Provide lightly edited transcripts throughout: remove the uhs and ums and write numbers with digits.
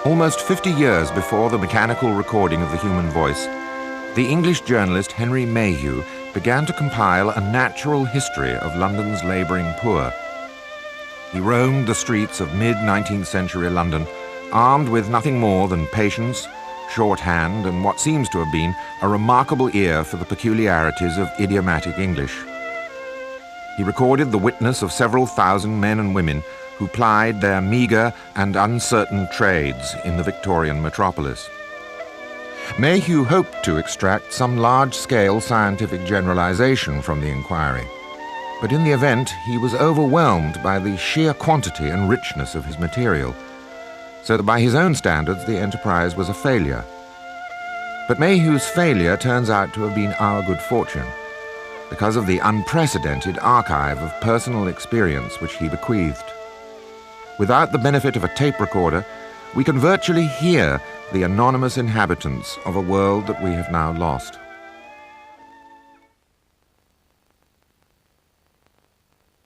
Almost 50 years before the mechanical recording of the human voice, the English journalist Henry Mayhew began to compile a natural history of London's labouring poor. He roamed the streets of mid-19th century London, armed with nothing more than patience, shorthand, and what seems to have been a remarkable ear for the peculiarities of idiomatic English. He recorded the witness of several thousand men and women who plied their meagre and uncertain trades in the Victorian metropolis. Mayhew hoped to extract some large-scale scientific generalization from the inquiry, but in the event he was overwhelmed by the sheer quantity and richness of his material, so that by his own standards the enterprise was a failure. But Mayhew's failure turns out to have been our good fortune, because of the unprecedented archive of personal experience which he bequeathed. Without the benefit of a tape recorder, we can virtually hear the anonymous inhabitants of a world that we have now lost.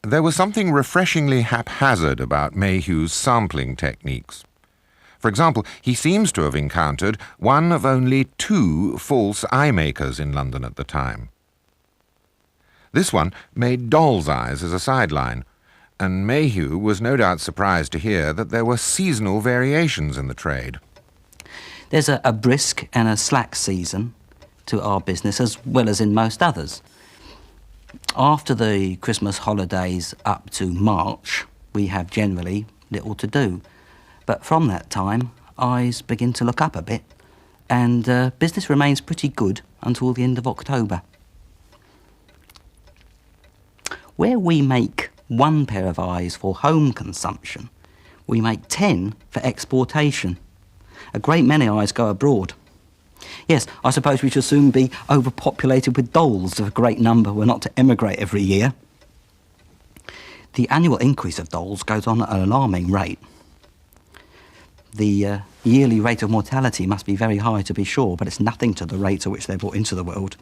There was something refreshingly haphazard about Mayhew's sampling techniques. For example, he seems to have encountered one of only 2 false eye makers in London at the time. This one made doll's eyes as a sideline, and Mayhew was no doubt surprised to hear that there were seasonal variations in the trade. There's a brisk and a slack season to our business, as well as in most others. After the Christmas holidays up to March, we have generally little to do. But from that time, eyes begin to look up a bit, and business remains pretty good until the end of October. Where we make 1 pair of eyes for home consumption, we make 10 for exportation. A great many eyes go abroad. Yes, I suppose we shall soon be overpopulated with dolls if a great number were not to emigrate every year. The annual increase of dolls goes on at an alarming rate. The yearly rate of mortality must be very high to be sure, but it's nothing to the rate at which they're brought into the world.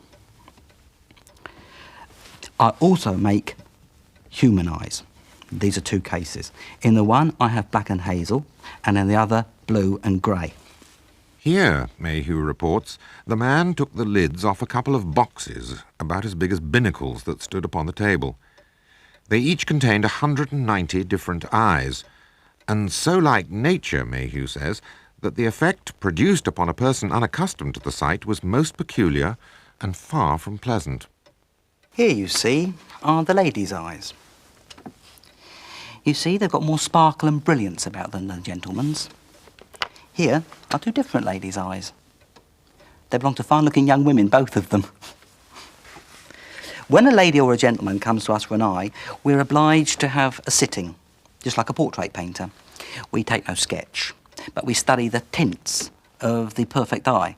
I also make human eyes. These are 2 cases. In the one, I have black and hazel, and in the other, blue and grey. Here, Mayhew reports, the man took the lids off a couple of boxes about as big as binnacles that stood upon the table. They each contained 190 different eyes, and so like nature, Mayhew says, that the effect produced upon a person unaccustomed to the sight was most peculiar and far from pleasant. Here, you see, are the ladies' eyes. You see, they've got more sparkle and brilliance about them than the gentlemen's. Here are 2 different ladies' eyes. They belong to fine-looking young women, both of them. When a lady or a gentleman comes to us for an eye, we're obliged to have a sitting, just like a portrait painter. We take no sketch, but we study the tints of the perfect eye.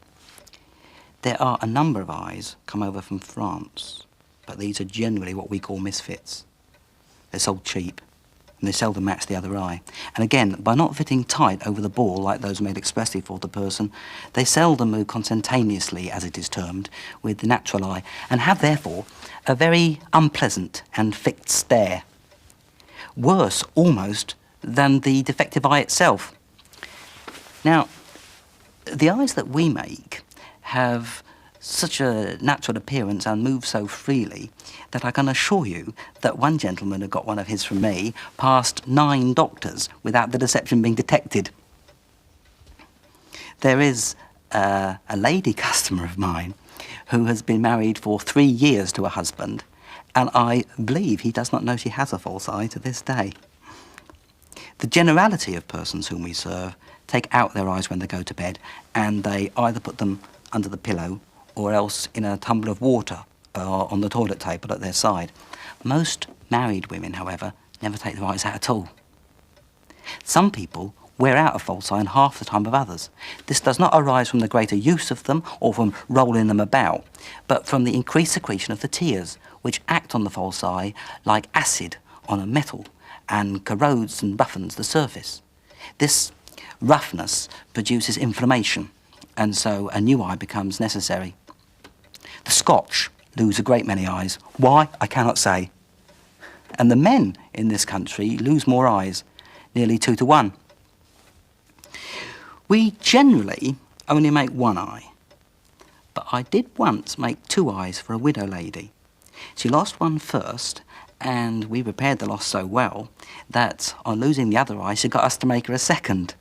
There are a number of eyes come over from France, but these are generally what we call misfits. They're sold cheap, and they seldom match the other eye. And again, by not fitting tight over the ball like those made expressly for the person, they seldom move consentaneously, as it is termed, with the natural eye, and have therefore a very unpleasant and fixed stare. Worse, almost, than the defective eye itself. Now, the eyes that we make have such a natural appearance and move so freely that I can assure you that one gentleman who got one of his from me passed 9 doctors without the deception being detected. There is a lady customer of mine who has been married for 3 years to a husband, and I believe he does not know she has a false eye to this day. The generality of persons whom we serve take out their eyes when they go to bed, and they either put them under the pillow or else in a tumbler of water on the toilet table at their side. Most married women, however, never take their eyes out at all. Some people wear out a false eye in half the time of others. This does not arise from the greater use of them or from rolling them about, but from the increased secretion of the tears, which act on the false eye like acid on a metal and corrodes and roughens the surface. This roughness produces inflammation, and so a new eye becomes necessary. The Scotch lose a great many eyes. Why, I cannot say. And the men in this country lose more eyes, nearly 2 to 1. We generally only make one eye, but I did once make 2 eyes for a widow lady. She lost one first, and we repaired the loss so well that on losing the other eye, she got us to make her a second.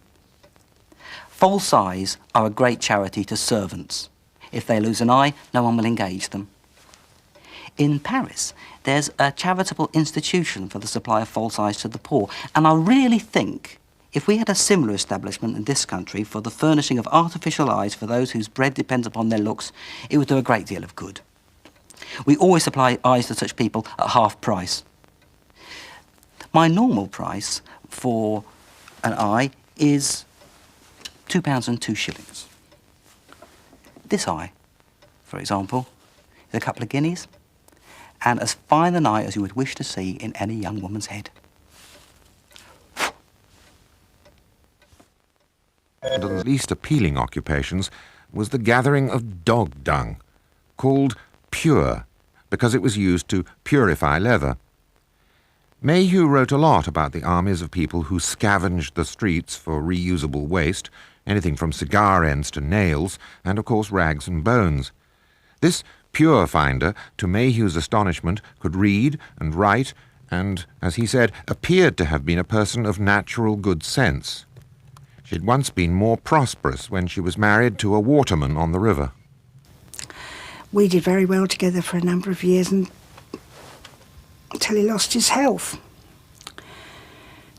False eyes are a great charity to servants. If they lose an eye, no one will engage them. In Paris, there's a charitable institution for the supply of false eyes to the poor, and I really think if we had a similar establishment in this country for the furnishing of artificial eyes for those whose bread depends upon their looks, it would do a great deal of good. We always supply eyes to such people at half price. My normal price for an eye is £2 and 2 shillings. This eye, for example, is a couple of guineas, and as fine an eye as you would wish to see in any young woman's head. One of the least appealing occupations was the gathering of dog dung, called pure, because it was used to purify leather. Mayhew wrote a lot about the armies of people who scavenged the streets for reusable waste, anything from cigar ends to nails, and of course rags and bones. This pure finder, to Mayhew's astonishment, could read and write, and, as he said, appeared to have been a person of natural good sense. She had once been more prosperous when she was married to a waterman on the river. We did very well together for a number of years until he lost his health.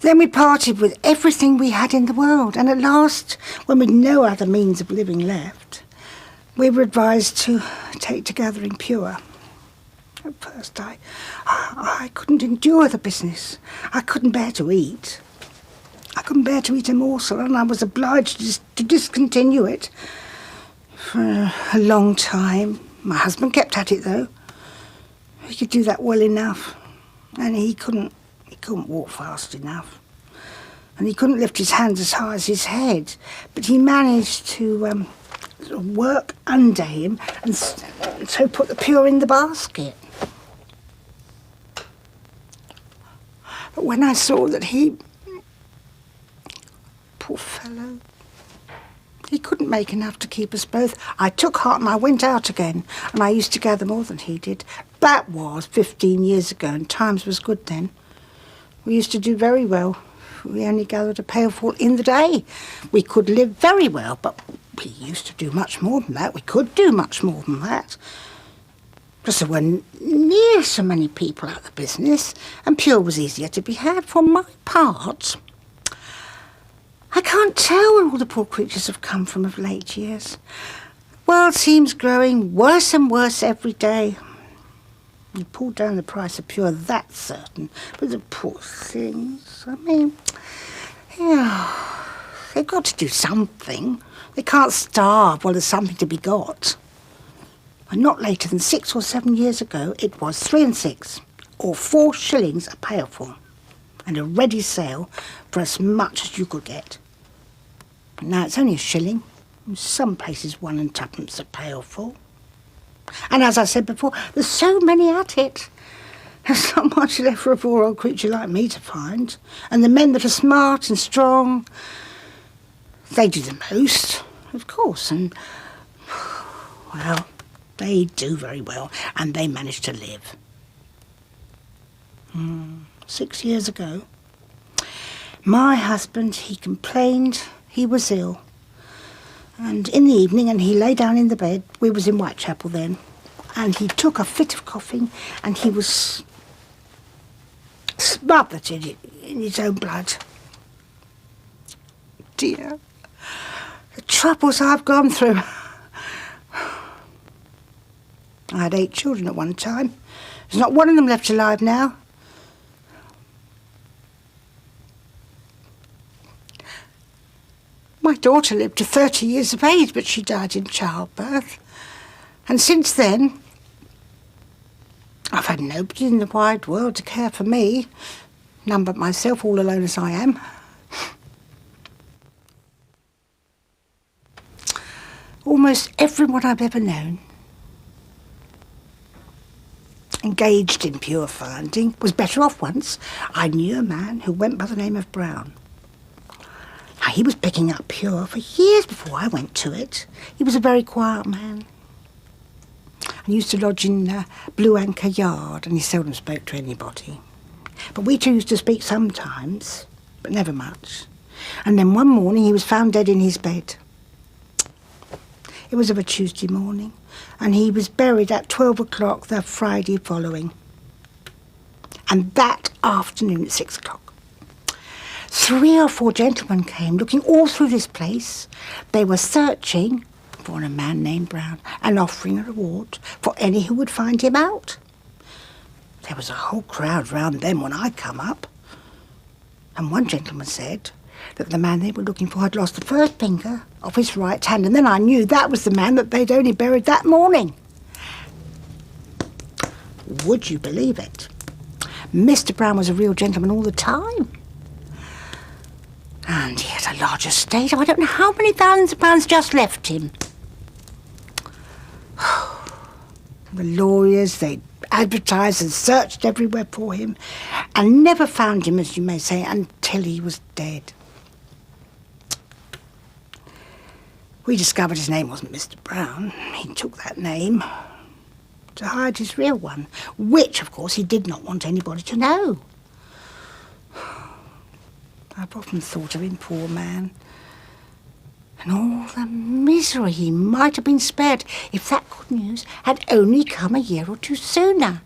Then we parted with everything we had in the world, and at last, when we'd no other means of living left, we were advised to take to gathering pure. At first I couldn't endure the business. I couldn't bear to eat. I couldn't bear to eat a morsel, and I was obliged to discontinue it for a long time. My husband kept at it, though. He could do that well enough, and he couldn't walk fast enough, and he couldn't lift his hands as high as his head, but he managed to work under him and so put the pure in the basket. But when I saw that poor fellow, he couldn't make enough to keep us both, I took heart and I went out again, and I used to gather more than he did. That was 15 years ago, and times was good then. We used to do very well. We only gathered a pailful in the day. We could live very well, but we used to do much more than that. We could do much more than that. Because there weren't near so many people at the business, and pure was easier to be had. For my part, I can't tell where all the poor creatures have come from of late years. The world seems growing worse and worse every day. You pulled down the price of pure, that's certain. But the poor things, I mean, yeah, they've got to do something. They can't starve while there's something to be got. And not later than 6 or 7 years ago, it was 3 and 6, or 4 shillings a pailful, and a ready sale for as much as you could get. But now it's only a shilling. In some places 1 and 2pence a pailful. And as I said before, there's so many at it. There's not much left for a poor old creature like me to find. And the men that are smart and strong, they do the most, of course. And, well, they do very well, and they manage to live. 6 years ago, my husband, he complained he was ill. And in the evening, and he lay down in the bed, we was in Whitechapel then, and he took a fit of coughing, and he was smothered in his own blood. Dear, the troubles I've gone through. I had 8 children at one time. There's not one of them left alive now. My daughter lived to 30 years of age, but she died in childbirth. And since then, I've had nobody in the wide world to care for me. None but myself, all alone as I am. Almost everyone I've ever known engaged in pure finding was better off once. I knew a man who went by the name of Brown. He was picking up Pure for years before I went to it. He was a very quiet man. And used to lodge in Blue Anchor Yard, and he seldom spoke to anybody. But we two used to speak sometimes, but never much. And then one morning he was found dead in his bed. It was of a Tuesday morning, and he was buried at 12 o'clock the Friday following. And that afternoon at 6 o'clock, 3 or 4 gentlemen came looking all through this place. They were searching for a man named Brown and offering a reward for any who would find him out. There was a whole crowd round them when I come up. And one gentleman said that the man they were looking for had lost the first finger of his right hand, and then I knew that was the man that they'd only buried that morning. Would you believe it? Mr. Brown was a real gentleman all the time. And he had a large estate. I don't know how many thousands of pounds just left him. The lawyers, they advertised and searched everywhere for him and never found him, as you may say, until he was dead. We discovered his name wasn't Mr. Brown. He took that name to hide his real one, which, of course, he did not want anybody to know. I've often thought of him, poor man, and all the misery he might have been spared if that good news had only come a year or two sooner.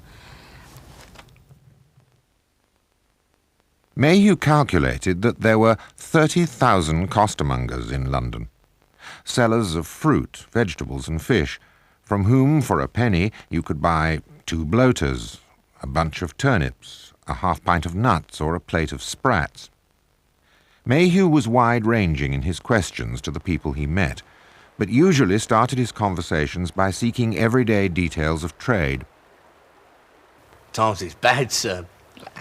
Mayhew calculated that there were 30,000 costermongers in London, sellers of fruit, vegetables and fish, from whom for a penny you could buy 2 bloaters, a bunch of turnips, a half pint of nuts or a plate of sprats. Mayhew was wide-ranging in his questions to the people he met, but usually started his conversations by seeking everyday details of trade. Times is bad, sir.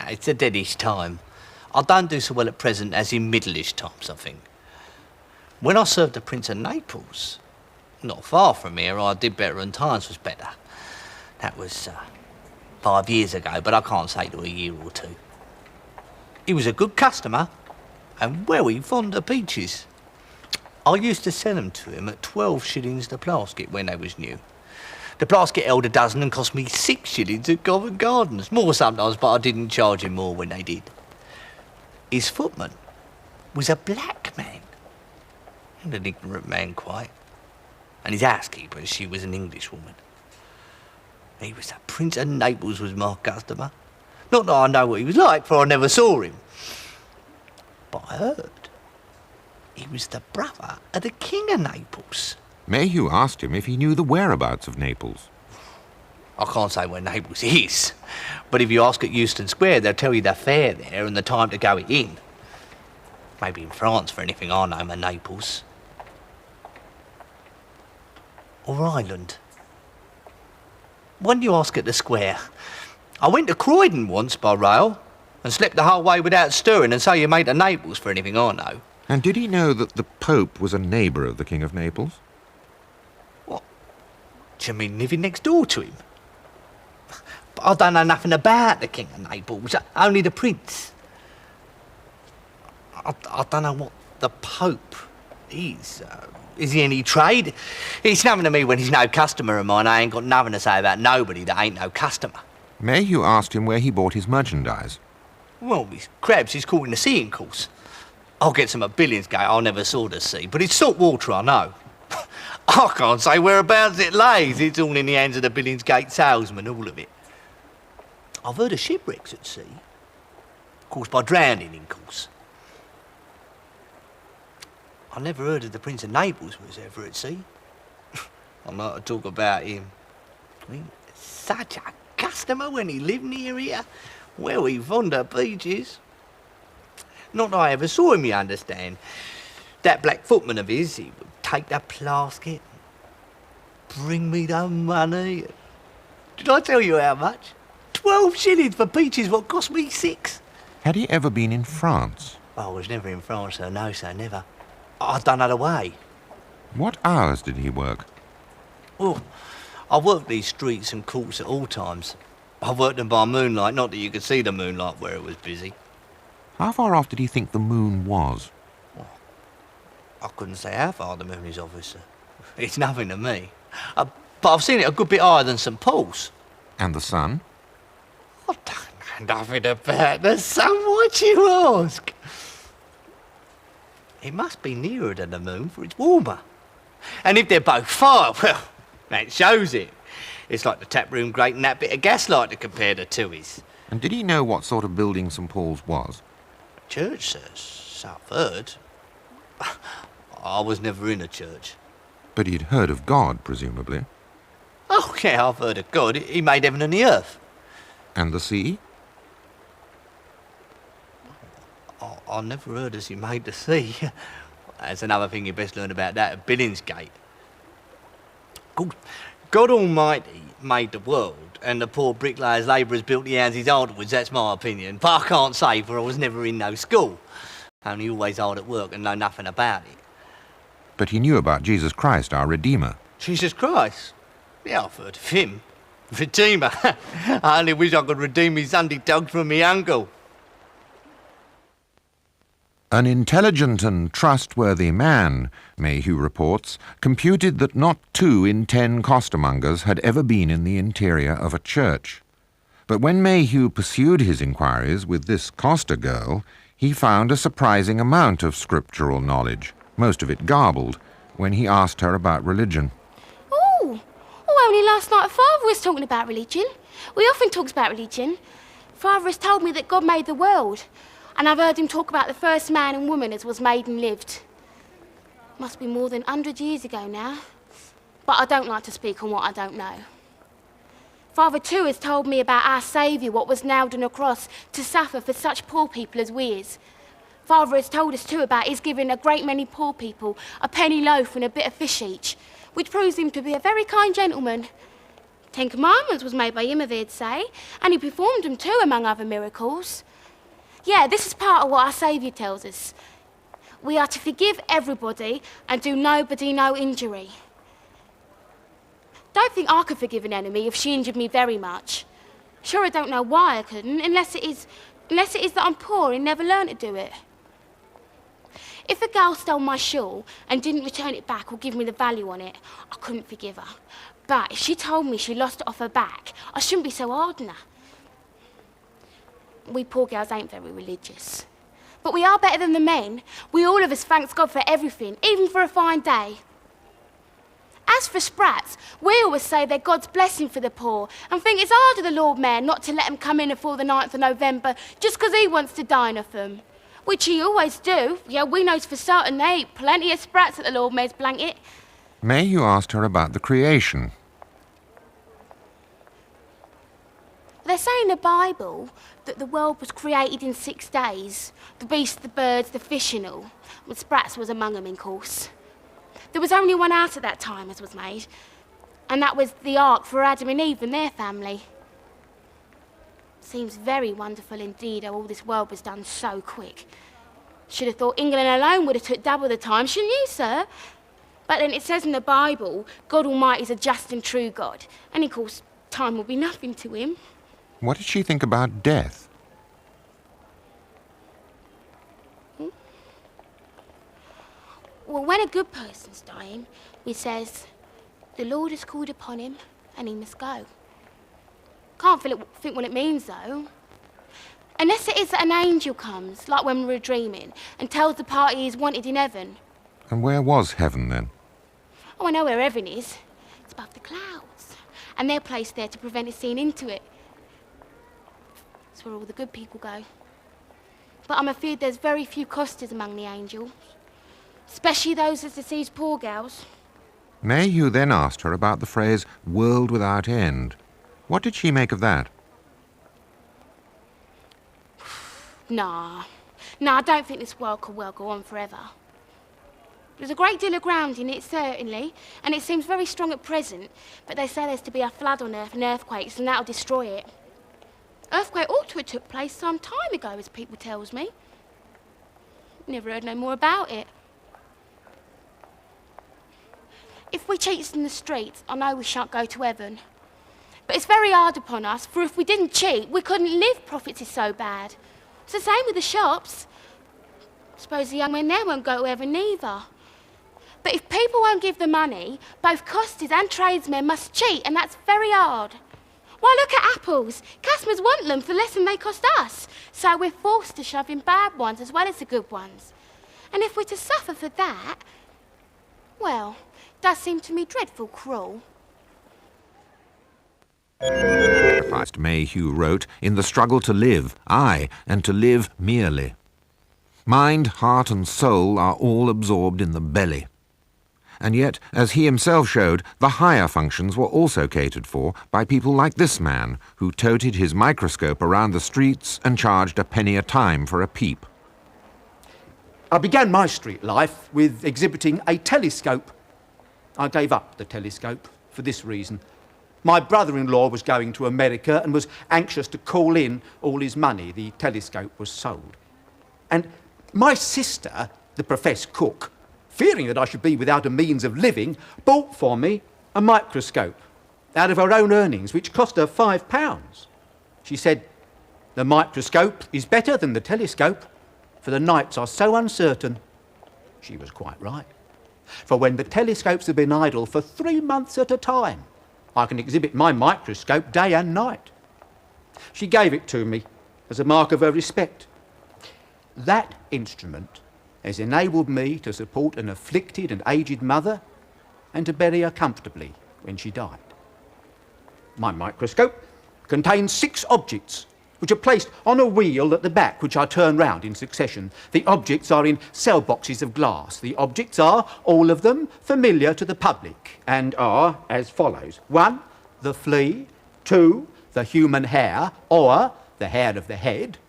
It's a deadish time. I don't do so well at present as in middleish times, I think. When I served the Prince of Naples, not far from here, I did better and times was better. That was 5 years ago, but I can't say to a year or two. He was a good customer, and very fond of peaches. I used to sell them to him at 12 shillings the plasket when they was new. The plasket held a dozen and cost me 6 shillings at Covent Gardens. More sometimes, but I didn't charge him more when they did. His footman was a black man, and an ignorant man quite. And his housekeeper, she was an Englishwoman. He was the Prince of Naples was my customer. Not that I know what he was like, for I never saw him. But I heard he was the brother of the King of Naples. Mayhew asked him if he knew the whereabouts of Naples. I can't say where Naples is, but if you ask at Euston Square, they'll tell you the fare there and the time to go in. Maybe in France, for anything I know, in Naples. Or Ireland. When you ask at the square, I went to Croydon once by rail and slept the whole way without stirring, and so you made to Naples, for anything I know. And did he know that the Pope was a neighbour of the King of Naples? What? Do you mean living next door to him? But I don't know nothing about the King of Naples, only the Prince. I don't know what the Pope is. Is he any trade? It's nothing to me when he's no customer of mine. I ain't got nothing to say about nobody that ain't no customer. Mayhew asked him where he bought his merchandise. Well, his crabs is caught in the sea, of course. I'll get some at Billingsgate I never saw the sea, but it's salt water, I know. I can't say whereabouts it lays. It's all in the hands of the Billingsgate salesman, all of it. I've heard of shipwrecks at sea, caused by drowning, in course. I never heard of the Prince of Naples was ever at sea. I'm not to talk about him. I mean, such a customer when he lived near here. Well, he fond of peaches. Not that I ever saw him, you understand. That black footman of his, he would take the plasket, bring me the money. Did I tell you how much? 12 shillings for peaches, what cost me 6. Had he ever been in France? I was never in France, sir. No, sir, never. I've done other way. What hours did he work? Well, I worked these streets and courts at all times. I worked them by moonlight, not that you could see the moonlight where it was busy. How far off did he think the moon was? I couldn't say how far the moon is, officer. It's nothing to me. But I've seen it a good bit higher than St Paul's. And the sun? I don't know nothing about the sun, what you ask? It must be nearer than the moon, for it's warmer. And if they're both fire, well, that shows it. It's like the taproom grate and that bit of gaslight to compare the two is. And did he know what sort of building St Paul's was? Church, sir, so I've heard. I was never in a church. But he'd heard of God, presumably. Oh, yeah, I've heard of God. He made heaven and the earth. And the sea? I never heard as he made the sea. That's another thing you best learn about that at Billingsgate. God Almighty made the world, and the poor bricklayers, labourers built the houses afterwards, that's my opinion. But I can't say, for I was never in no school. Only always hard at work and know nothing about it. But he knew about Jesus Christ, our Redeemer. Jesus Christ? Yeah, I've heard of him. Redeemer. I only wish I could redeem me Sunday dogs from me uncle. An intelligent and trustworthy man, Mayhew reports, computed that not 2 in 10 costermongers had ever been in the interior of a church. But when Mayhew pursued his inquiries with this coster girl, he found a surprising amount of scriptural knowledge, most of it garbled, when he asked her about religion. Oh, only last night Father was talking about religion. We often talks about religion. Father has told me that God made the world. And I've heard him talk about the first man and woman as was made and lived. Must be more than 100 years ago now. But I don't like to speak on what I don't know. Father too has told me about our Saviour, what was nailed on a cross to suffer for such poor people as we is. Father has told us too about his giving a great many poor people a penny loaf and a bit of fish each, which proves him to be a very kind gentleman. 10 Commandments was made by him, I've heard say, and he performed them too, among other miracles. Yeah, this is part of what our Saviour tells us. We are to forgive everybody and do nobody no injury. Don't think I could forgive an enemy if she injured me very much. Sure, I don't know why I couldn't, unless it is that I'm poor and never learned to do it. If a girl stole my shawl and didn't return it back or give me the value on it, I couldn't forgive her. But if she told me she lost it off her back, I shouldn't be so hard on her. We poor girls ain't very religious. But we are better than the men. We all of us thanks God for everything, even for a fine day. As for sprats, we always say they're God's blessing for the poor and think it's hard of the Lord Mayor not to let them come in before the 9th of November just 'cause he wants to dine off them. Which he always do. Yeah, we knows for certain they eat plenty of sprats at the Lord Mayor's blanket. Mayhew asked her about the creation. They say in the Bible that the world was created in 6 days. The beasts, the birds, the fish and all. But sprats was among them, in course. There was only one out at that time as was made, and that was the ark for Adam and Eve and their family. Seems very wonderful indeed how all this world was done so quick. Should have thought England alone would have took double the time, shouldn't you, sir? But then it says in the Bible, God Almighty's a just and true God, and of course, time will be nothing to him. What did she think about death? Well, when a good person's dying, we says, the Lord has called upon him and he must go. Can't think what it means, though. Unless it is that an angel comes, like when we were dreaming, and tells the party he's wanted in heaven. And where was heaven then? Oh, I know where heaven is. It's above the clouds. And they're placed there to prevent us seeing into it. It's where all the good people go. But I'm afraid there's very few costers among the angels. Especially those that deceives poor gals. Mayhew then asked her about the phrase, world without end. What did she make of that? Nah, I don't think this world could well go on forever. There's a great deal of ground in it, certainly, and it seems very strong at present, but they say there's to be a flood on Earth and earthquakes, and that'll destroy it. Earthquake ought to have took place some time ago, as people tells me. Never heard no more about it. If we cheats in the streets, I know we shan't go to heaven. But it's very hard upon us, for if we didn't cheat, we couldn't live, profits is so bad. It's the same with the shops. Suppose the young men there won't go to heaven neither. But if people won't give the money, both costers and tradesmen must cheat, and that's very hard. Why, look at apples. Customers want them for less than they cost us. So we're forced to shove in bad ones as well as the good ones. And if we're to suffer for that, well, it does seem to me dreadful cruel. Sacrificed, Mayhew wrote, in the struggle to live, aye, and to live merely. Mind, heart and soul are all absorbed in the belly. And yet, as he himself showed, the higher functions were also catered for by people like this man, who toted his microscope around the streets and charged a penny a time for a peep. I began my street life with exhibiting a telescope. I gave up the telescope for this reason. My brother-in-law was going to America and was anxious to call in all his money. The telescope was sold. And my sister, the professed cook, fearing that I should be without a means of living, bought for me a microscope out of her own earnings, which cost her £5. She said, "The microscope is better than the telescope, for the nights are so uncertain." She was quite right. For when the telescopes have been idle for 3 months at a time, I can exhibit my microscope day and night. She gave it to me as a mark of her respect. That instrument has enabled me to support an afflicted and aged mother and to bury her comfortably when she died. My microscope contains 6 objects, which are placed on a wheel at the back, which I turn round in succession. The objects are in cell boxes of glass. The objects are, all of them, familiar to the public, and are as follows. 1, the flea. 2, the human hair, or the hair of the head.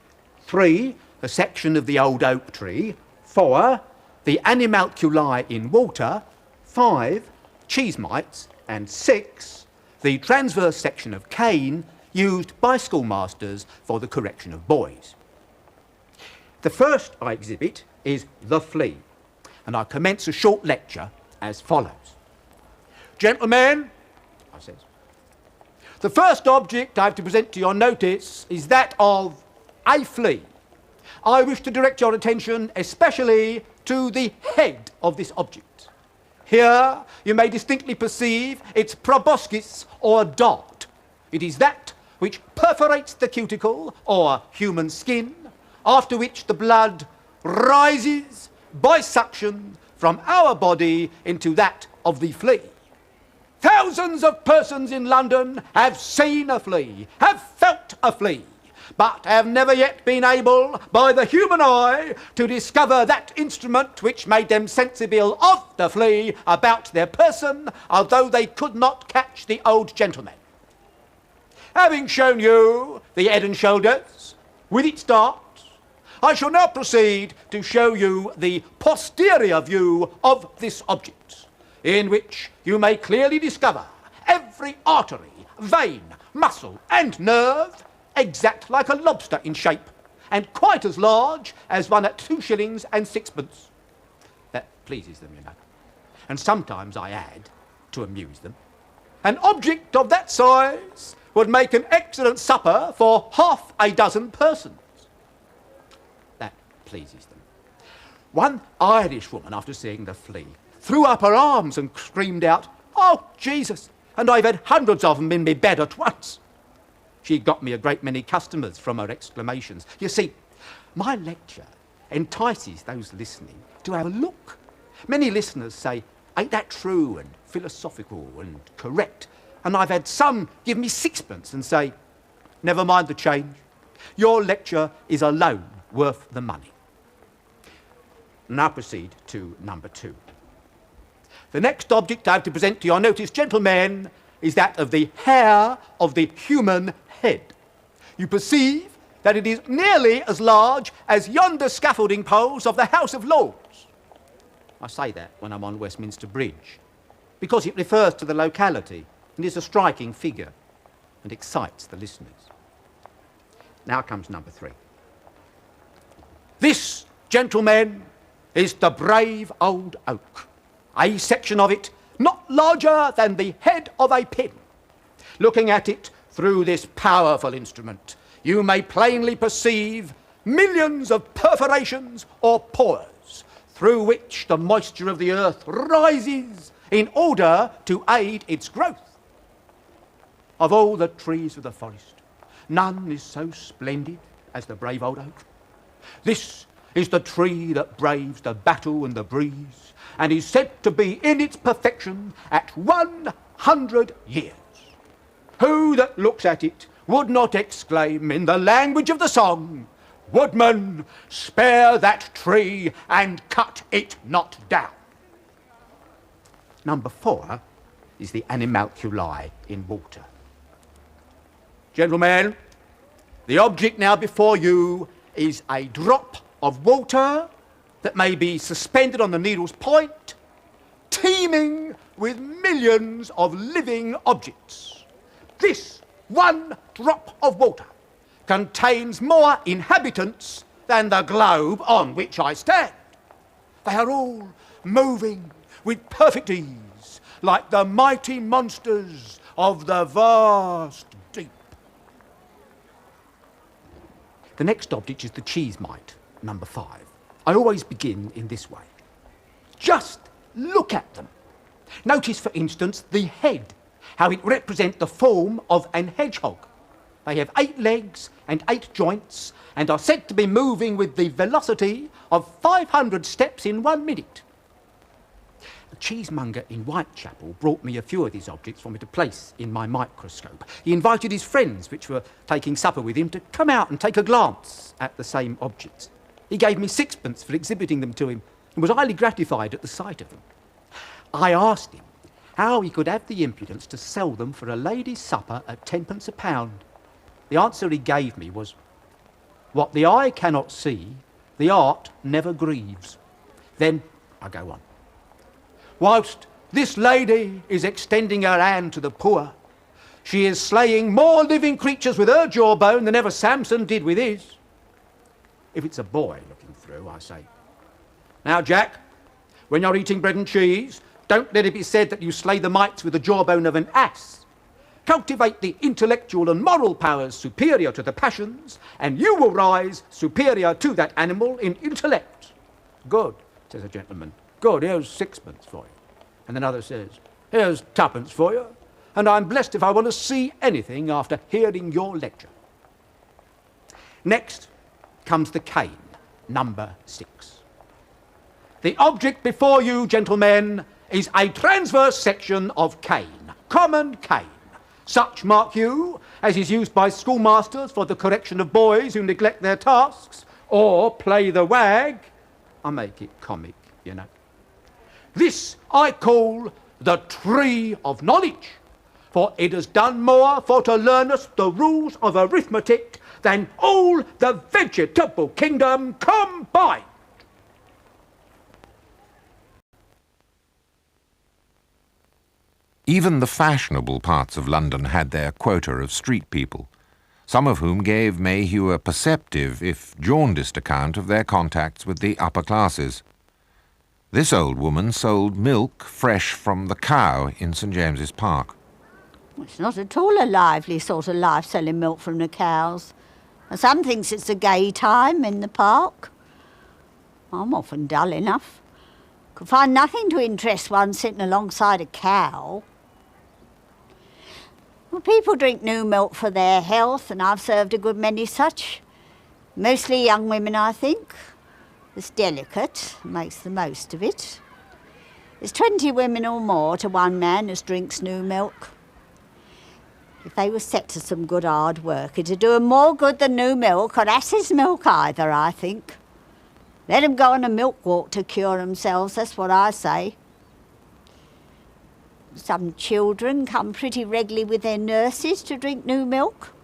3, a section of the old oak tree. 4, the animalculi in water. 5, cheese mites. And 6, the transverse section of cane used by schoolmasters for the correction of boys. The first I exhibit is the flea, and I commence a short lecture as follows. "Gentlemen," I says, "the first object I have to present to your notice is that of a flea. I wish to direct your attention especially to the head of this object. Here you may distinctly perceive its proboscis or dart. It is that which perforates the cuticle or human skin, after which the blood rises by suction from our body into that of the flea. Thousands of persons in London have seen a flea, have felt a flea, but have never yet been able, by the human eye, to discover that instrument which made them sensible of the flea about their person, although they could not catch the old gentleman. Having shown you the head and shoulders, with its darts, I shall now proceed to show you the posterior view of this object, in which you may clearly discover every artery, vein, muscle and nerve exact like a lobster in shape, and quite as large as one at 2 shillings and 6pence. That pleases them, you know. And sometimes I add, to amuse them, an object of that size would make an excellent supper for half a dozen persons. That pleases them. One Irish woman, after seeing the flea, threw up her arms and screamed out, "Oh, Jesus, and I've had hundreds of them in my bed at once." She got me a great many customers from her exclamations. You see, my lecture entices those listening to have a look. Many listeners say, "Ain't that true and philosophical and correct?" And I've had some give me 6pence and say, "Never mind the change. Your lecture is alone worth the money." Now proceed to number 2. The next object I have to present to your notice, gentlemen, is that of the hair of the human head. You perceive that it is nearly as large as yonder scaffolding poles of the House of Lords. I say that when I'm on Westminster Bridge, because it refers to the locality and is a striking figure and excites the listeners. Now comes number 3. This, gentlemen, is the brave old oak, a section of it not larger than the head of a pin. Looking at it through this powerful instrument, you may plainly perceive millions of perforations or pores through which the moisture of the earth rises in order to aid its growth. Of all the trees of the forest, none is so splendid as the brave old oak. This is the tree that braves the battle and the breeze, and is said to be in its perfection at 100 years. Who that looks at it would not exclaim in the language of the song, "Woodman, spare that tree and cut it not down." Number 4 is the animalculae in water. Gentlemen, the object now before you is a drop of water that may be suspended on the needle's point, teeming with millions of living objects. This one drop of water contains more inhabitants than the globe on which I stand. They are all moving with perfect ease, like the mighty monsters of the vast deep. The next object is the cheese mite, number 5. I always begin in this way. Just look at them. Notice, for instance, the head, how it represents the form of an hedgehog. They have 8 legs and 8 joints, and are said to be moving with the velocity of 500 steps in 1 minute. A cheesemonger in Whitechapel brought me a few of these objects for me to place in my microscope. He invited his friends, which were taking supper with him, to come out and take a glance at the same objects. He gave me 6pence for exhibiting them to him, and was highly gratified at the sight of them. I asked him how he could have the impudence to sell them for a lady's supper at 10pence a pound. The answer he gave me was, "What the eye cannot see, the art never grieves." Then I go on. "Whilst this lady is extending her hand to the poor, she is slaying more living creatures with her jawbone than ever Samson did with his." If it's a boy looking through, I say, "Now, Jack, when you're eating bread and cheese, don't let it be said that you slay the mites with the jawbone of an ass. Cultivate the intellectual and moral powers superior to the passions, and you will rise superior to that animal in intellect." "Good," says a gentleman. "Good, here's 6pence for you." And another says, "Here's 2pence for you, and I'm blessed if I want to see anything after hearing your lecture." Next comes the cane, number 6. The object before you, gentlemen, is a transverse section of cane, common cane, such, mark you, as is used by schoolmasters for the correction of boys who neglect their tasks, or play the wag. I make it comic, you know. This I call the tree of knowledge, for it has done more for to learn us the rules of arithmetic than all the vegetable kingdom combined. Even the fashionable parts of London had their quota of street people, some of whom gave Mayhew a perceptive, if jaundiced, account of their contacts with the upper classes. This old woman sold milk fresh from the cow in St. James's Park. It's not at all a lively sort of life, selling milk from the cows. And some thinks it's a gay time in the park. I'm often dull enough. Could find nothing to interest one sitting alongside a cow. Well, people drink new milk for their health, and I've served a good many such. Mostly young women, I think. It's delicate, makes the most of it. There's 20 women or more to one man as drinks new milk. If they were set to some good hard work, it'd do 'em more good than new milk or ass's milk either, I think. Let 'em go on a milk walk to cure themselves, that's what I say. Some children come pretty regularly with their nurses to drink new milk.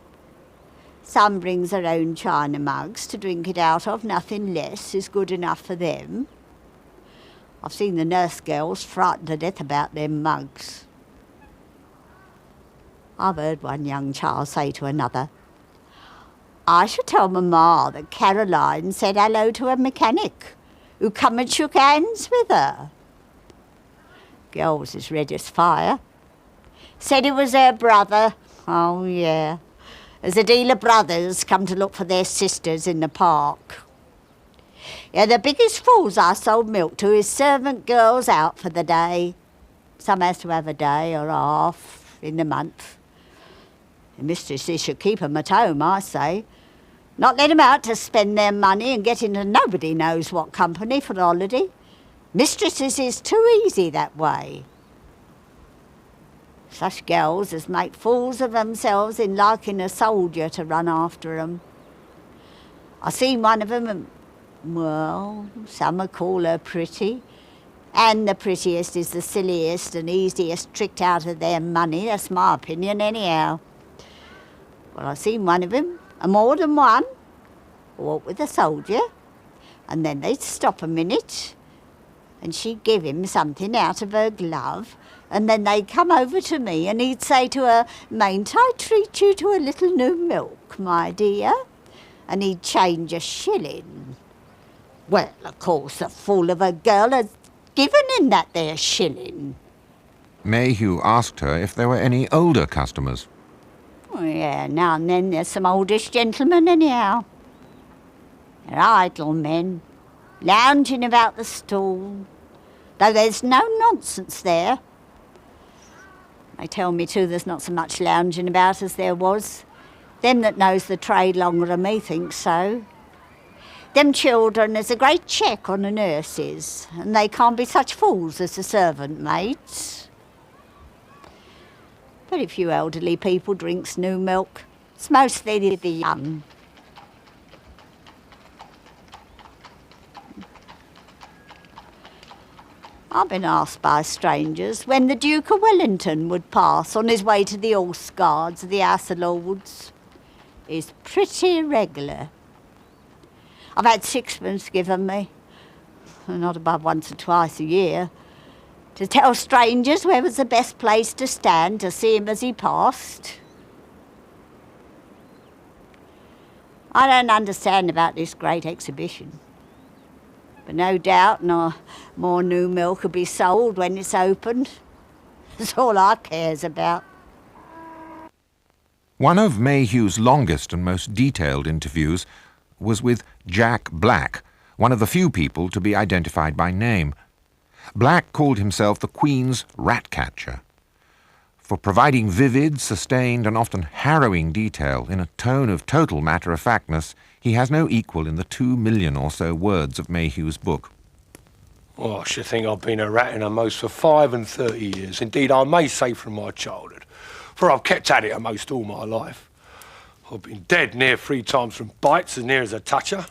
Some brings their own china mugs to drink it out of, nothing less is good enough for them. I've seen the nurse girls frightened to death about them mugs. I've heard one young child say to another, "I should tell Mamma that Caroline said hello to a mechanic who come and shook hands with her." Girl was as red as fire. Said it was her brother. Oh, yeah. There's a deal of brothers come to look for their sisters in the park. Yeah, the biggest fools I sold milk to is servant girls out for the day. Some has to have a day or a half in the month. The mistresses should keep 'em at home, I say. Not let 'em out to spend their money and get into nobody knows what company for the holiday. Mistresses is too easy that way. Such girls as make fools of themselves in liking a soldier to run after 'em. I seen one of 'em and, well, some would call her pretty. And the prettiest is the silliest and easiest tricked out of their money. That's my opinion anyhow. Well, I seen one of 'em, and more than one, walk with a soldier, and then they'd stop a minute, and she'd give him something out of her glove, and then they'd come over to me, and he'd say to her, "Mayn't I treat you to a little new milk, my dear?" And he'd change a shilling. Well, of course, the fool of a girl had given him that there shilling. Mayhew asked her if there were any older customers. Oh, yeah, now and then there's some oldish gentlemen anyhow. They're idle men, lounging about the stall, though there's no nonsense there. They tell me too there's not so much lounging about as there was. Them that knows the trade longer than me think so. Them children is a great check on the nurses, and they can't be such fools as the servant maids. But if you elderly people drinks new milk, it's mostly the young. I've been asked by strangers when the Duke of Wellington would pass on his way to the Horse Guards of the House of Lords. He's pretty regular. I've had sixpence given me, not above once or twice a year, to tell strangers where was the best place to stand to see him as he passed. I don't understand about this great exhibition, but no doubt no more new milk will be sold when it's opened. That's all I cares about. One of Mayhew's longest and most detailed interviews was with Jack Black, one of the few people to be identified by name. Black called himself the Queen's rat-catcher. For providing vivid, sustained, and often harrowing detail in a tone of total matter-of-factness, he has no equal in the 2 million or so words of Mayhew's book. Oh, I should think I've been a rat in a most for 35 years. Indeed, I may say from my childhood, for I've kept at it almost all my life. I've been dead near 3 times from bites as near as a toucher.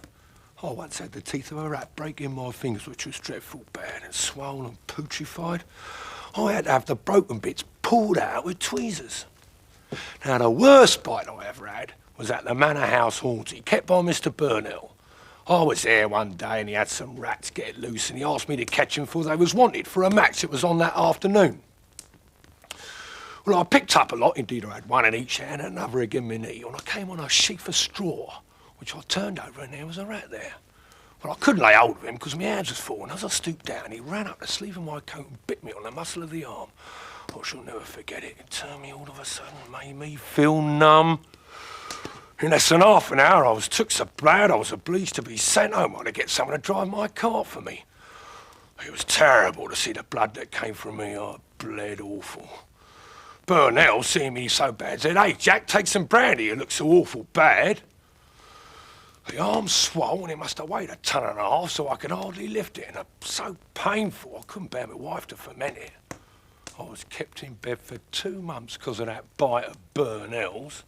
I once had the teeth of a rat break in my fingers, which was dreadful bad and swollen and putrefied. I had to have the broken bits pulled out with tweezers. Now, the worst bite I ever had was at the Manor House Haunty, kept by Mr. Burnell. I was there one day and he had some rats get loose and he asked me to catch them for they was wanted for a match that was on that afternoon. Well, I picked up a lot, indeed I had one in each hand and another again my knee, and I came on a sheaf of straw, which I turned over and there was a rat there. Well, I couldn't lay hold of him because my hands was full, and as I stooped down, he ran up the sleeve of my coat and bit me on the muscle of the arm. I shall never forget it. It turned me all of a sudden, made me feel numb. In less than half an hour, I was took so bad I was obliged to be sent home to get someone to drive my cart for me. It was terrible to see the blood that came from me. I bled awful. Burnell, seeing me so bad, said, "Hey, Jack, take some brandy, you look so awful bad." The arm swollen, it must have weighed 1.5 tons, so I could hardly lift it, and it was so painful I couldn't bear my wife to ferment it. I was kept in bed for 2 months because of that bite of Burnell's.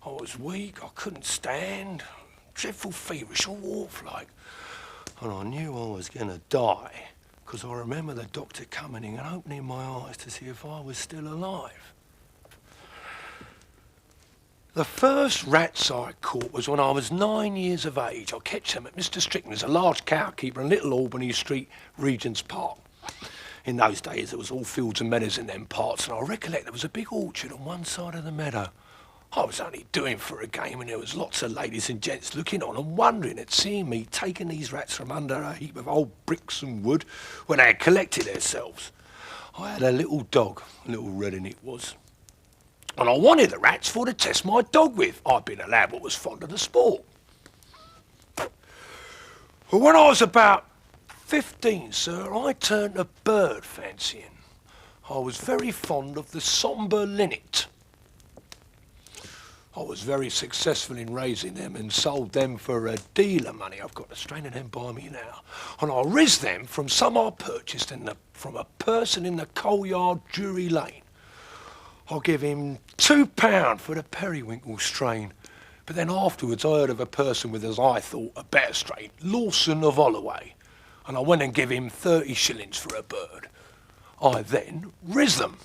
I was weak, I couldn't stand, dreadful feverish, all wolf-like, and I knew I was going to die. Because I remember the doctor coming in and opening my eyes to see if I was still alive. The first rats I caught was when I was 9 years of age. I catch them at Mr. Strickland's, a large cowkeeper in Little Albany Street, Regent's Park. In those days, there was all fields and meadows in them parts, and I recollect there was a big orchard on one side of the meadow. I was only doing for a game, and there was lots of ladies and gents looking on and wondering at seeing me taking these rats from under a heap of old bricks and wood when they had collected themselves. I had a little dog, a little redding it was, and I wanted the rats for to test my dog with. I'd been a lad what was fond of the sport. Well, when I was about 15, sir, I turned to bird fancying. I was very fond of the sombre linnet. I was very successful in raising them and sold them for a deal of money. I've got a strain of them by me now. And I rizzed them from some I purchased from a person in the coal yard, Drury Lane. I give him £2 for the periwinkle strain. But then afterwards I heard of a person with, as I thought, a better strain, Lawson of Holloway. And I went and gave him 30 shillings for a bird. I then rizzed them.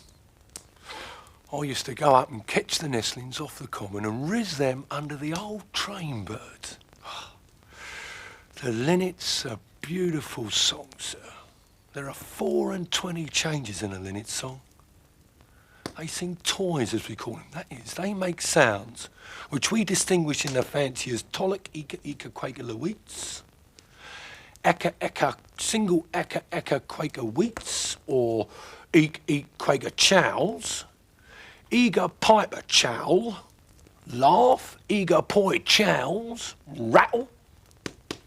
I used to go up and catch the nestlings off the common and rizz them under the old train birds. The linnet's a beautiful song, sir. There are 24 changes in a linnet song. They sing toys, as we call them. That is, they make sounds which we distinguish in the fancy as tolic, eka, eka, quaker, leweets, eka, eka, single, eka, eka, quaker, wheats, or eek, eek, quaker, chowls, eager, piper, chowl, laugh, eager, poi, chowls, rattle,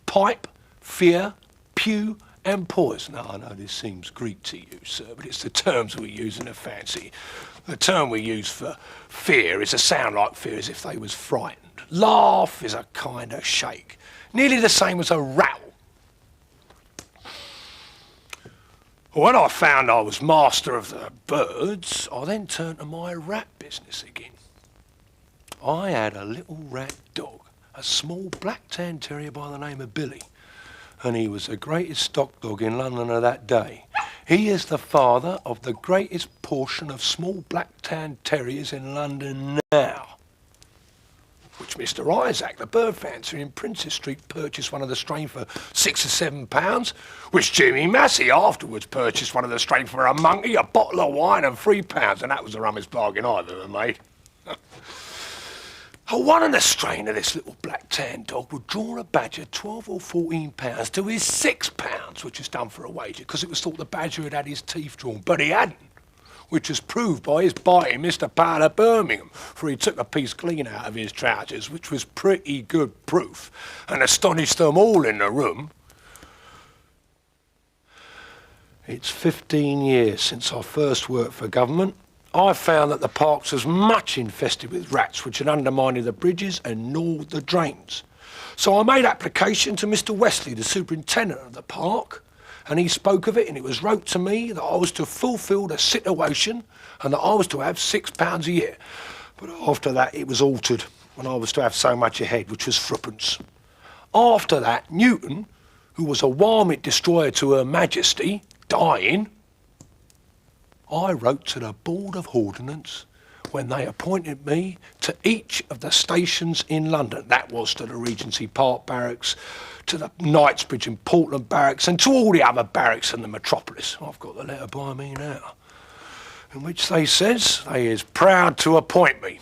pipe, fear, pew, and poise. Now, I know this seems Greek to you, sir, but it's the terms we use in the fancy. The term we use for fear is a sound like fear, as if they was frightened. Laugh is a kind of shake, nearly the same as a rattle. When I found I was master of the birds, I then turned to my rat business again. I had a little rat dog, a small black tan terrier by the name of Billy, and he was the greatest stock dog in London of that day. He is the father of the greatest portion of small black tan terriers in London now, which Mr. Isaac, the bird fancier in Princess Street, purchased one of the strain for £6 or £7, which Jimmy Massey afterwards purchased one of the strain for a monkey, a bottle of wine and £3, and that was the rummest bargain I've ever made. One of the strain of this little black tan dog would draw a badger 12 or 14 pounds to his £6, which is done for a wager, because it was thought the badger had had his teeth drawn, but he hadn't, which was proved by his biting Mr. Powell of Birmingham, for he took a piece clean out of his trousers, which was pretty good proof, and astonished them all in the room. It's 15 years since I first worked for government. I found that the parks was much infested with rats, which had undermined the bridges and gnawed the drains. So I made application to Mr. Wesley, the superintendent of the park, and he spoke of it, and it was wrote to me that I was to fulfil the situation and that I was to have £6 a year. But after that, it was altered, and I was to have so much a head, which was threepence. After that, Newton, who was a Warmint destroyer to Her Majesty, dying, I wrote to the Board of Ordnance when they appointed me to each of the stations in London. That was to the Regency Park Barracks, to the Knightsbridge and Portland Barracks, and to all the other barracks in the metropolis. I've got the letter by me now, in which they says they is proud to appoint me.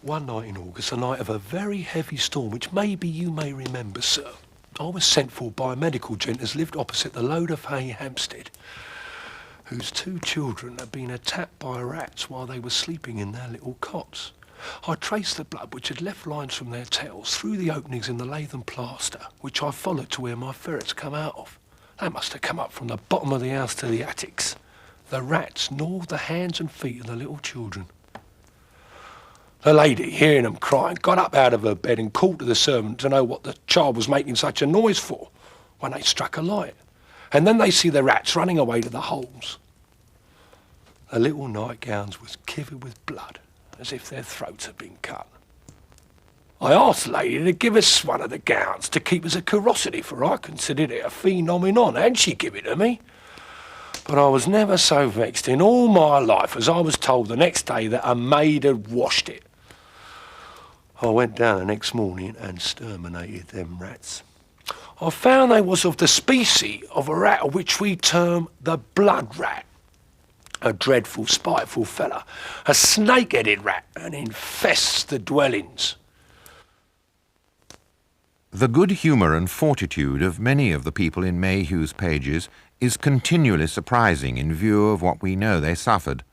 One night in August, a night of a very heavy storm, which maybe you may remember, sir, I was sent for by a medical gent as lived opposite the Load of Hay, Hampstead, whose 2 children had been attacked by rats while they were sleeping in their little cots. I traced the blood which had left lines from their tails through the openings in the lath and plaster, which I followed to where my ferrets come out of. They must have come up from the bottom of the house to the attics. The rats gnawed the hands and feet of the little children. The lady, hearing them crying, got up out of her bed and called to the servant to know what the child was making such a noise for, when they struck a light. And then they see the rats running away to the holes. The little nightgowns was covered with blood, as if their throats had been cut. I asked the lady to give us one of the gowns to keep as a curiosity, for I considered it a phenomenon, and she gave it to me. But I was never so vexed in all my life as I was told the next day that a maid had washed it. I went down the next morning and exterminated them rats. I found they was of the species of a rat which we term the blood rat. A dreadful, spiteful fella, a snake-headed rat, and infests the dwellings. The good humour and fortitude of many of the people in Mayhew's pages is continually surprising in view of what we know they suffered.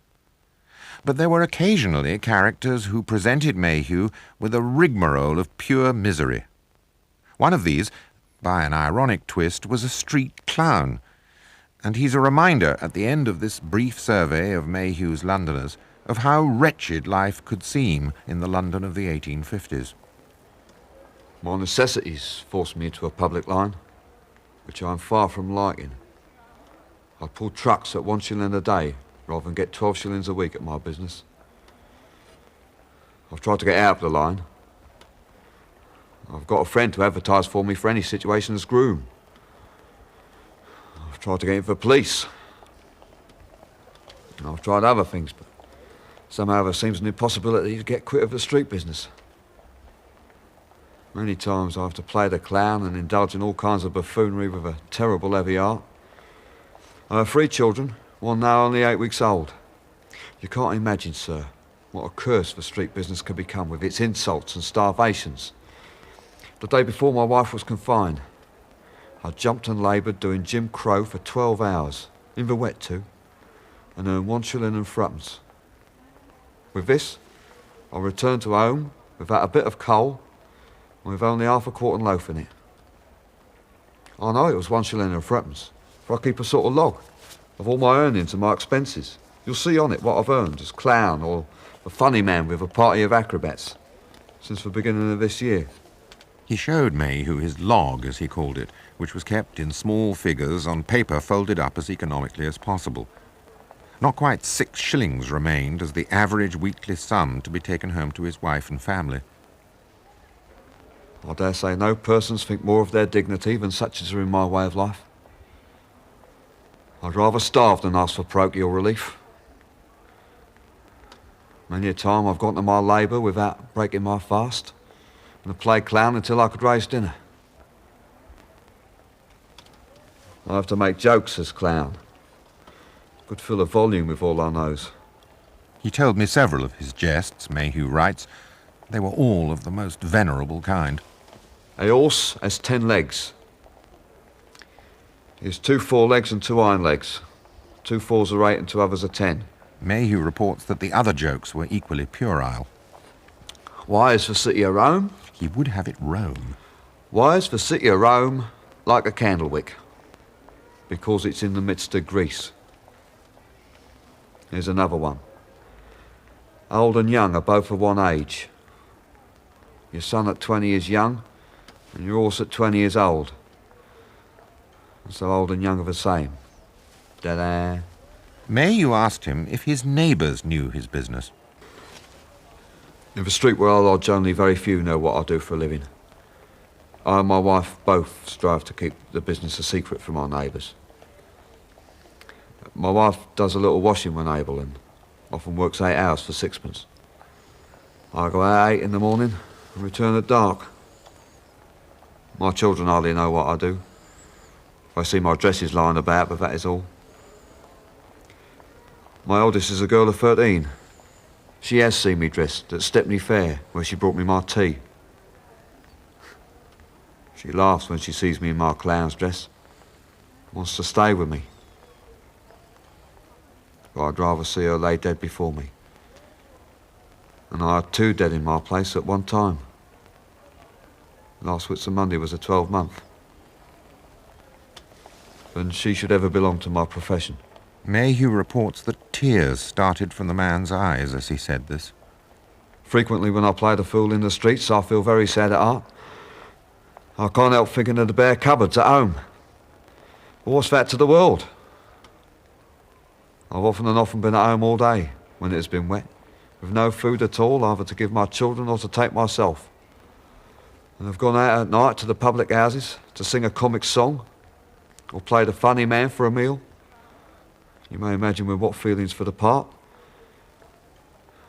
But there were occasionally characters who presented Mayhew with a rigmarole of pure misery. One of these, by an ironic twist, was a street clown, and he's a reminder at the end of this brief survey of Mayhew's Londoners of how wretched life could seem in the London of the 1850s. My necessities forced me into a public line, which I'm far from liking. I pull trucks at 1 shilling a day rather than get 12 shillings a week at my business. I've tried to get out of the line. I've got a friend to advertise for me for any situation as groom. I've tried to get into the police. And I've tried other things, but somehow there seems an impossibility to get quit of the street business. Many times I have to play the clown and indulge in all kinds of buffoonery with a terrible heavy heart. I have 3 children, one now only 8 weeks old. You can't imagine, sir, what a curse the street business can become with its insults and starvations. The day before my wife was confined, I jumped and laboured doing Jim Crow for 12 hours, in the wet too, and earned 1 shilling and threepence. With this, I returned to home without a bit of coal and with only half a quartern loaf in it. I know it was 1 shilling and threepence, for I keep a sort of log of all my earnings and my expenses. You'll see on it what I've earned as clown or a funny man with a party of acrobats since the beginning of this year. He showed Mayhew his log, as he called it, which was kept in small figures on paper folded up as economically as possible. Not quite 6 shillings remained as the average weekly sum to be taken home to his wife and family. I dare say no persons think more of their dignity than such as are in my way of life. I'd rather starve than ask for parochial relief. Many a time I've gone to my labour without breaking my fast, and have played clown until I could raise dinner. I have to make jokes as clown. Could fill a volume with all I knows. He told me several of his jests, Mayhew writes. They were all of the most venerable kind. A horse has 10 legs. He has 2 forelegs and 2 hind legs. 2 fours are 8 and 2 others are 10. Mayhew reports that the other jokes were equally puerile. Why is the city of Rome? He would have it Rome. Why is the city of Rome like a candle wick? Because it's in the midst of Greece. Here's another one. Old and young are both of one age. Your son at 20 is young, and your horse at 20 is old. And so old and young are the same. Da-da. Mayhew asked him if his neighbours knew his business. In the street where I lodge, only very few know what I do for a living. I and my wife both strive to keep the business a secret from our neighbours. My wife does a little washing when able and often works 8 hours for 6pence. I go out at 8 in the morning and return at dark. My children hardly know what I do. I see my dresses lying about, but that is all. My eldest is a girl of 13. She has seen me dressed at Stepney Fair, where she brought me my tea. She laughs when she sees me in my clown's dress, wants to stay with me. But I'd rather see her lay dead before me. And I had 2 dead in my place at one time. Last Whitsun Monday was a 12-month. And she should ever belong to my profession. Mayhew reports that tears started from the man's eyes as he said this. Frequently when I play the fool in the streets, I feel very sad at heart. I can't help thinking of the bare cupboards at home. But what's that to the world? I've often and often been at home all day, when it has been wet, with no food at all, either to give my children or to take myself. And I've gone out at night to the public houses to sing a comic song, or play the funny man for a meal. You may imagine with what feelings for the part.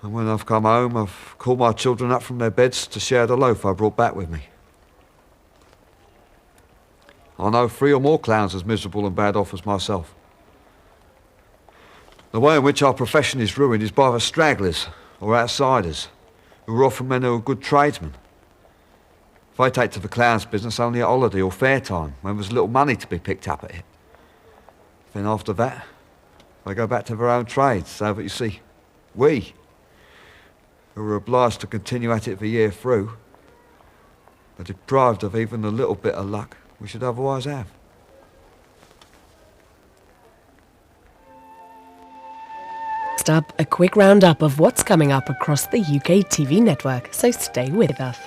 And when I've come home, I've called my children up from their beds to share the loaf I brought back with me. I know 3 or more clowns as miserable and bad off as myself. The way in which our profession is ruined is by the stragglers or outsiders, who are often men who are good tradesmen. They take to the clown's business only at holiday or fair time, when there's little money to be picked up at it. Then after that, they go back to their own trades, so that you see, we, who are obliged to continue at it the year through, are deprived of even the little bit of luck we should otherwise have. Next up, a quick roundup of what's coming up across the UK TV network, so stay with us.